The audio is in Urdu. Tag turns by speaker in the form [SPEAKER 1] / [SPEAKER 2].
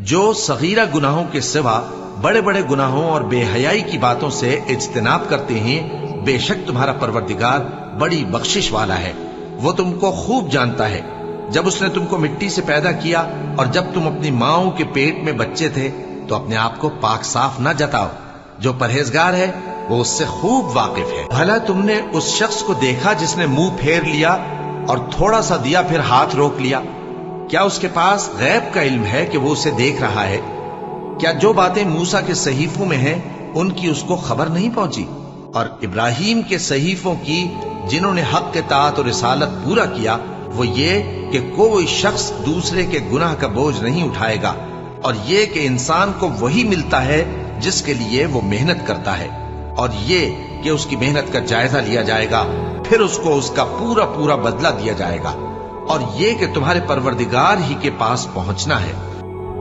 [SPEAKER 1] جو صغیرہ گناہوں کے سوا بڑے بڑے گناہوں اور بے حیائی کی باتوں سے اجتناب کرتے ہیں، بے شک تمہارا پروردگار بڑی بخشش والا ہے، وہ تم کو خوب جانتا ہے۔ جب اس نے تم کو مٹی سے پیدا کیا اور جب تم اپنی ماؤں کے پیٹ میں بچے تھے تو اپنے آپ کو پاک صاف نہ جتاؤ، جو پرہیزگار ہے وہ اس سے خوب واقف ہے۔ بھلا تم نے اس شخص کو دیکھا جس نے منہ پھیر لیا اور تھوڑا سا دیا پھر ہاتھ روک لیا؟ کیا اس کے پاس غیب کا علم ہے کہ وہ اسے دیکھ رہا ہے؟ کیا جو باتیں موسیٰ کے صحیفوں میں ہیں ان کی اس کو خبر نہیں پہنچی؟ اور ابراہیم کے صحیفوں کی جنہوں نے حق اطاعت اور رسالت پورا کیا، وہ یہ کہ کوئی شخص دوسرے کے گناہ کا بوجھ نہیں اٹھائے گا، اور یہ کہ انسان کو وہی ملتا ہے جس کے لیے وہ محنت کرتا ہے، اور یہ کہ اس کی محنت کا جائزہ لیا جائے گا، پھر اس کو اس کا پورا پورا بدلہ دیا جائے گا، اور یہ کہ تمہارے پروردگار ہی کے پاس پہنچنا ہے۔